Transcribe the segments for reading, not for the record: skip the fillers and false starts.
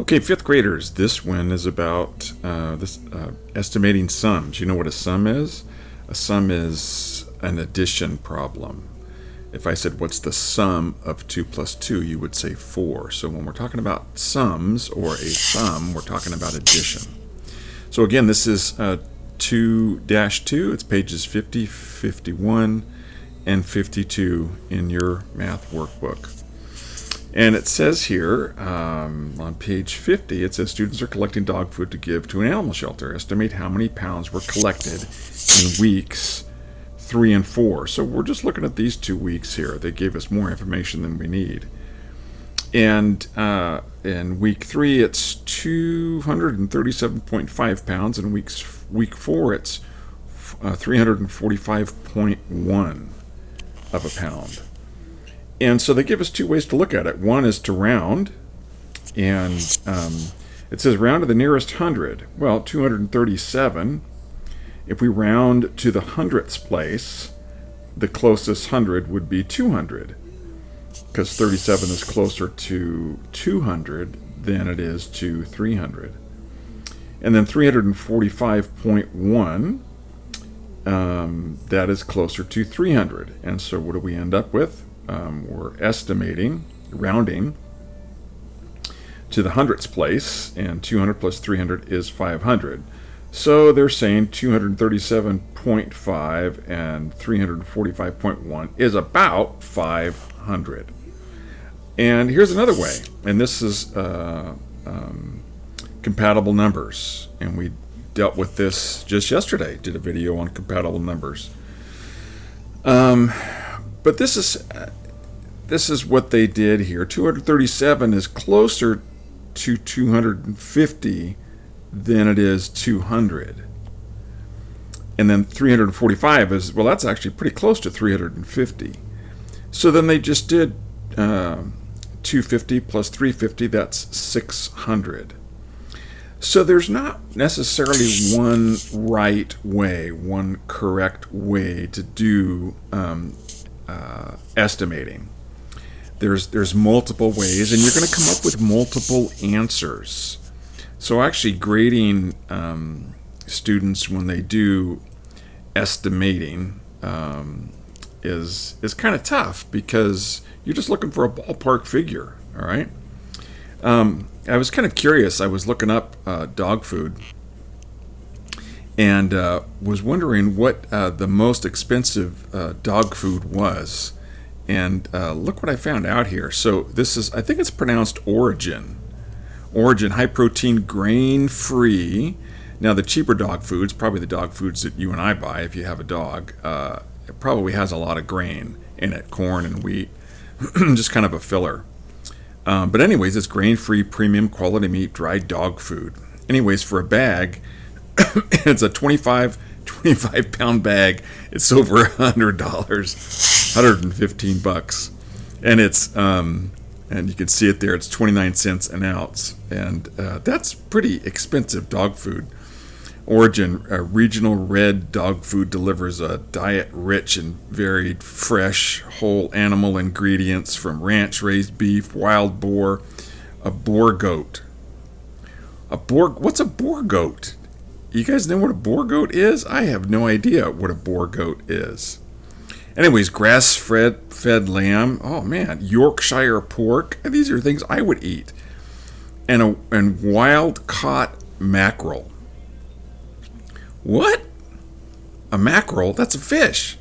Okay, fifth graders, this one is about estimating sums. You know what a sum is? A sum is an addition problem. If I said, what's the sum of 2 plus 2, you would say 4. So when we're talking about sums or a sum, we're talking about addition. So again, this is 2-2. It's pages 50, 51, and 52 in your math workbook. And it says here on page 50, it says students are collecting dog food to give to an animal shelter. Estimate how many pounds were collected in weeks 3 and 4. So we're just looking at these 2 weeks here. They gave us more information than we need. And in week 3, it's 237.5 pounds. In week 4, it's 345.1 of a pound. And so they give us 2 ways to look at it. One is to round, and it says round to the nearest hundred. Well, 237. If we round to the hundredths place, the closest hundred would be 200, because 37 is closer to 200 than it is to 300. And then 345.1, that is closer to 300. And so what do we end up with? We're estimating, rounding to the hundredths place, and 200 plus 300 is 500. So they're saying 237.5 and 345.1 is about 500. And here's another way, and this is compatible numbers. And we dealt with this just yesterday, did a video on compatible numbers. But this is what they did here. 237 is closer to 250 than it is 200. And then 345 is, well, that's actually pretty close to 350. So then they just did 250 plus 350, that's 600. So there's not necessarily one right way, one correct way to do estimating. There's multiple ways, and you're going to come up with multiple answers. So actually grading students when they do estimating is kind of tough, because you're just looking for a ballpark figure, all right? I was kind of curious. I was looking up dog food, and was wondering what the most expensive dog food was. And look what I found out here. So this is, I think it's pronounced Origin. Origin, high protein, grain free. Now the cheaper dog foods, probably the dog foods that you and I buy if you have a dog, it probably has a lot of grain in it, corn and wheat, just kind of a filler. But anyways, it's grain free, premium quality meat, dried dog food. Anyways, for a bag, it's a 25 pound bag. It's over $100, $115, and it's and you can see it there. It's 29 cents an ounce, and that's pretty expensive dog food. Origin, regional red dog food, delivers a diet rich and varied, fresh, whole animal ingredients from ranch-raised beef, wild boar, a boar goat. What's a boar goat? You guys know what a boar goat is? I have no idea what a boar goat is. Anyways, grass-fed lamb. Oh man, Yorkshire pork. These are things I would eat. And wild-caught mackerel. What? A mackerel? That's a fish.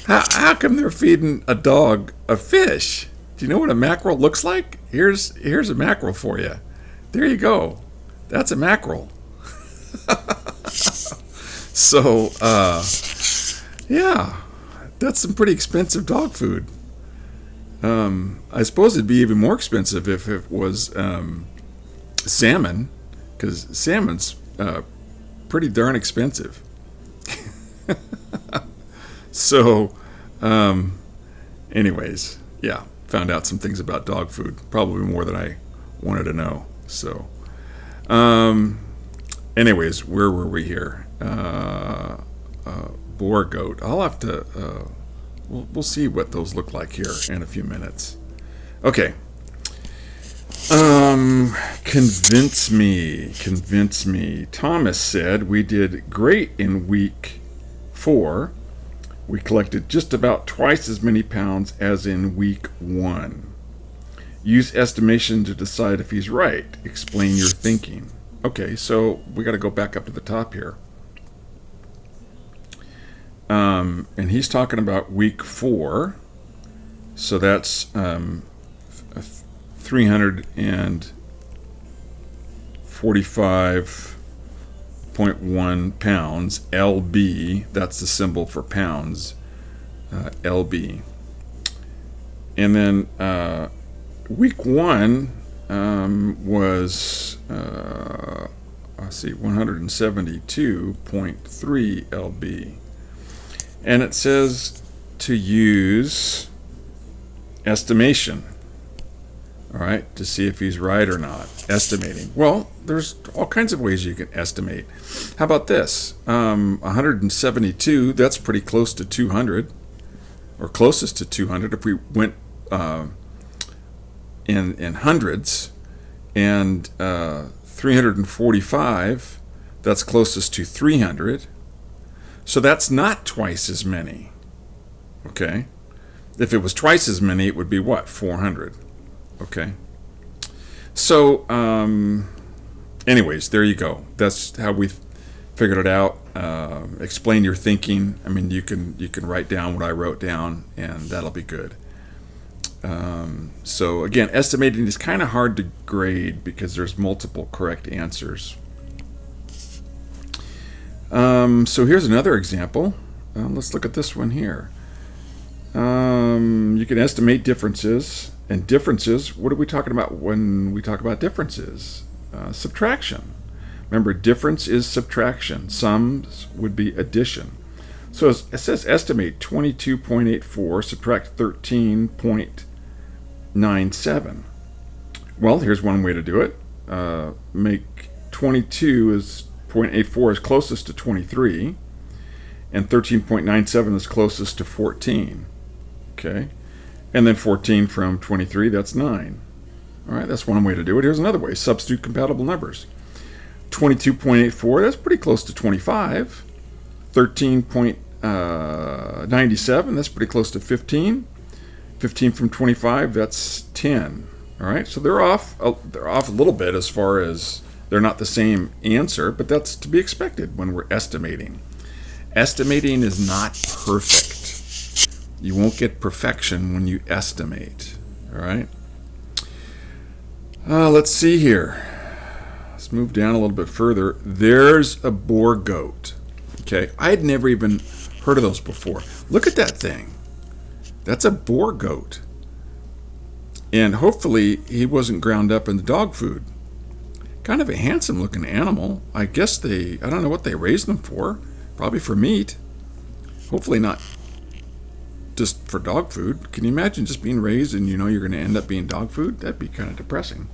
How come they're feeding a dog a fish? Do you know what a mackerel looks like? Here's a mackerel for you. There you go. That's a mackerel. So, yeah, that's some pretty expensive dog food. I suppose it'd be even more expensive if it was salmon, because salmon's pretty darn expensive. So, anyways, yeah, found out some things about dog food, probably more than I wanted to know. So, anyways, where were we here? Boar goat. I'll have to. We'll see what those look like here in a few minutes. Okay. Convince me. Convince me. Thomas said we did great in week 4. We collected just about twice as many pounds as in week 1. Use estimation to decide if he's right. Explain your thinking. Okay, so we got to go back up to the top here. And he's talking about week 4. So that's 345.1 pounds, LB. That's the symbol for pounds, LB. And then week 1 was, 172.3 LB. And it says to use estimation, all right, to see if he's right or not. Estimating. Well, there's all kinds of ways you can estimate. How about this? 172, that's pretty close to 200, or closest to 200 if we went in hundreds. And 345, that's closest to 300. So that's not twice as many. Okay? If it was twice as many, it would be what? 400. Okay? So, anyways, there you go. That's how we figured it out. Explain your thinking. I mean, you can write down what I wrote down, and that'll be good. So again, estimating is kind of hard to grade because there's multiple correct answers. So here's another example. Let's look at this one here. You can estimate differences. And differences, what are we talking about when we talk about differences? Subtraction. Remember, difference is subtraction. Sums would be addition. So it says estimate 22.84, subtract 13.97. Well, here's one way to do it. Make 22.84 is closest to 23, and 13.97 is closest to 14. Okay? And then 14 from 23, that's 9. All right, that's one way to do it. Here's another way. Substitute compatible numbers. 22.84, that's pretty close to 25. 13.97, that's pretty close to 15. 15 from 25, that's 10. All right, so they're off a little bit as far as they're not the same answer, but that's to be expected when we're estimating. Estimating is not perfect. You won't get perfection when you estimate. All right. Let's see here. Let's move down a little bit further. There's a boar goat. Okay, I had never even heard of those before. Look at that thing. That's a boar goat. And hopefully he wasn't ground up in the dog food. Kind of a handsome looking animal. I guess I don't know what they raised them for. Probably for meat. Hopefully not just for dog food. Can you imagine just being raised and you know you're going to end up being dog food? That'd be kind of depressing.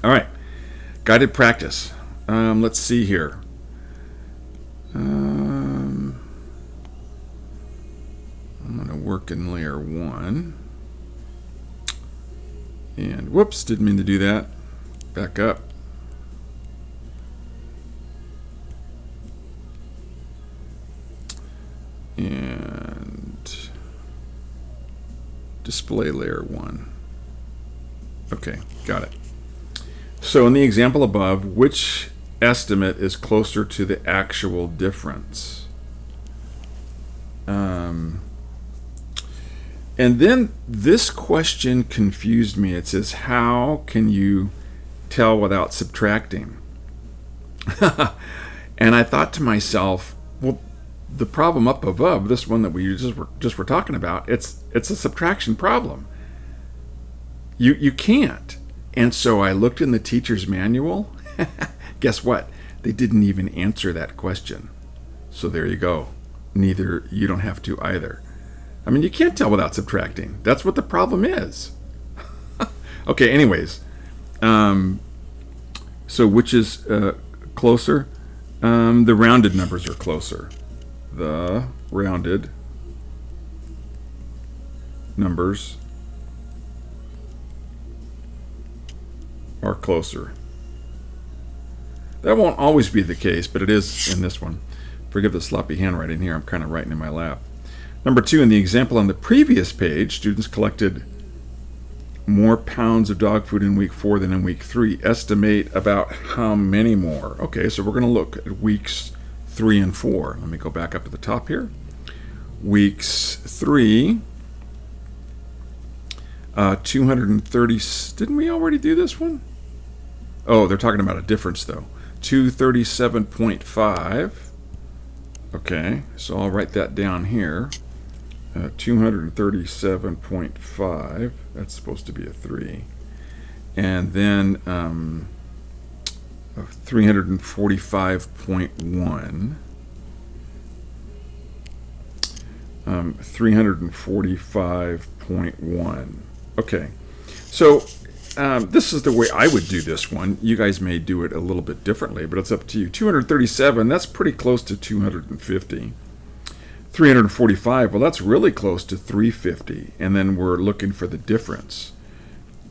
All right. Guided practice. Let's see here. I'm going to work in layer 1. And whoops, didn't mean to do that. Back up. And display layer 1. Okay, got it. So in the example above, which estimate is closer to the actual difference? And then this question confused me. It says, how can you tell without subtracting? And I thought to myself, well, the problem up above, this one that we just were talking about, it's a subtraction problem. You can't. And so I looked in the teacher's manual. Guess what? They didn't even answer that question. So there you go. You don't have to either. I mean, you can't tell without subtracting. That's what the problem is. Okay, anyways. So which is closer? The rounded numbers are closer. The rounded numbers or closer. That won't always be the case, but it is in this one. Forgive the sloppy handwriting here. I'm kind of writing in my lap. Number 2, in the example on the previous page, students collected more pounds of dog food in week 4 than in week 3. Estimate about how many more. Okay, so we're going to look at weeks 3 and 4. Let me go back up to the top here. Weeks 3, 230. Didn't we already do this one? Oh, they're talking about a difference though. 237.5. Okay, so I'll write that down here. 237.5. That's supposed to be a 3. And then 345.1. 345.1. Okay, so this is the way I would do this one. You guys may do it a little bit differently, but it's up to you. 237, that's pretty close to 250. 345, well, that's really close to 350. And then we're looking for the difference.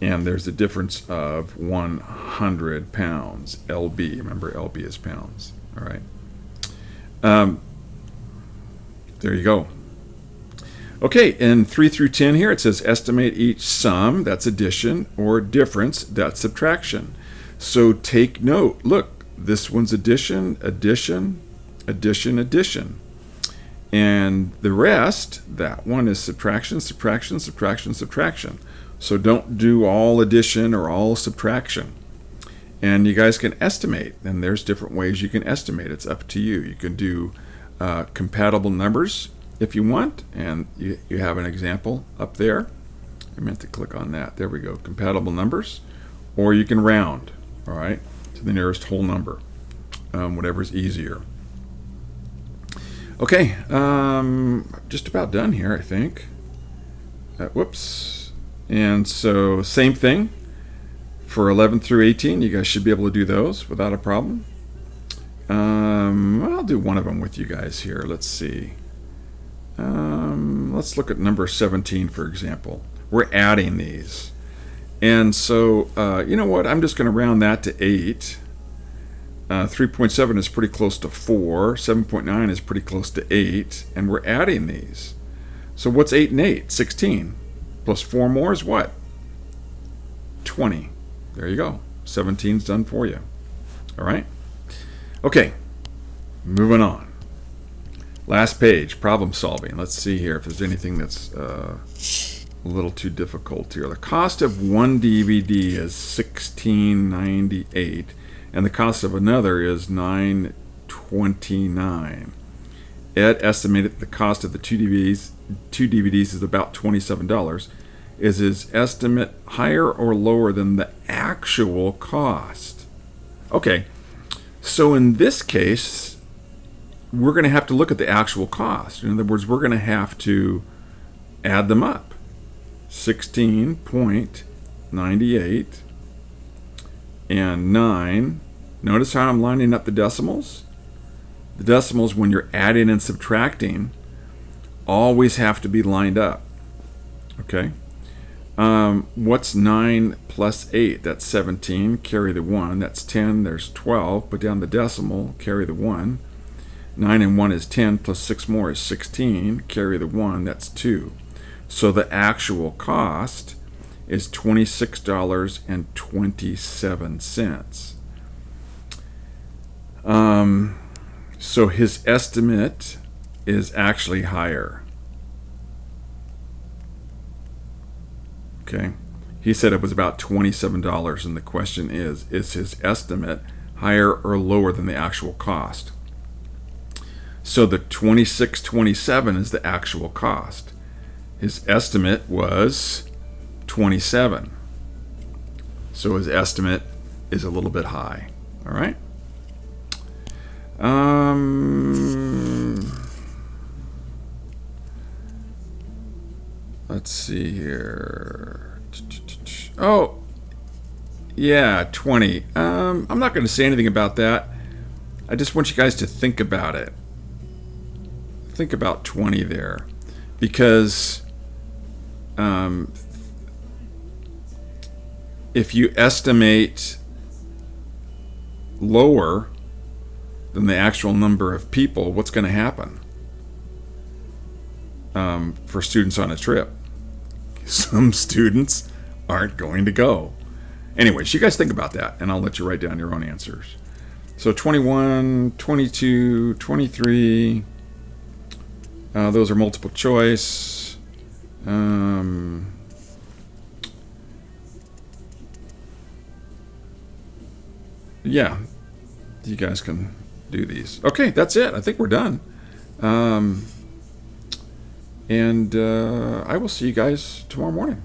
And there's a difference of 100 pounds. LB, remember LB is pounds. All right. There you go. Okay, in 3 through 10 here, it says estimate each sum, that's addition, or difference, that's subtraction. So take note. Look, this one's addition, addition, addition, addition. And the rest, that one is subtraction, subtraction, subtraction, subtraction. So don't do all addition or all subtraction. And you guys can estimate, and there's different ways you can estimate. It's up to you. You can do compatible numbers if you want, and you have an example up there. I meant to click on that. There we go, compatible numbers. Or you can round, all right, to the nearest whole number, whatever's easier. Okay, just about done here, I think. Whoops. And so same thing for 11 through 18. You guys should be able to do those without a problem. I'll do one of them with you guys here. Let's see. Let's look at number 17, for example. We're adding these. And so, you know what? I'm just going to round that to 8. 3.7 is pretty close to 4. 7.9 is pretty close to 8. And we're adding these. So what's 8 and 8? 16. Plus 4 more is what? 20. There you go. 17's done for you. All right? Okay. Moving on. Last page, problem solving. Let's see here if there's anything that's a little too difficult here. The cost of one DVD is $16.98, and the cost of another is $9.29. Ed estimated the cost of the two DVDs is about $27. Is his estimate higher or lower than the actual cost? Okay, so in this case, we're going to have to look at the actual cost. In other words, we're going to have to add them up. 16.98 and 9. Notice how I'm lining up the decimals? The decimals, when you're adding and subtracting, always have to be lined up. Okay? What's 9 plus 8? That's 17. Carry the 1. That's 10. There's 12. Put down the decimal. Carry the 1. 9 and 1 is 10, plus 6 more is 16. Carry the 1, that's 2. So the actual cost is $26.27. So his estimate is actually higher. Okay, he said it was about $27, and the question is his estimate higher or lower than the actual cost? So the $26.27 is the actual cost. His estimate was 27. So his estimate is a little bit high. All right. Let's see here. Oh, yeah, 20. I'm not going to say anything about that. I just want you guys to think about it. Think about 20 there, because if you estimate lower than the actual number of people, what's going to happen for students on a trip? Some students aren't going to go. Anyways, you guys think about that, and I'll let you write down your own answers. So 21, 22, 23, those are multiple choice. Yeah, you guys can do these. Okay, that's it. I think we're done. And I will see you guys tomorrow morning.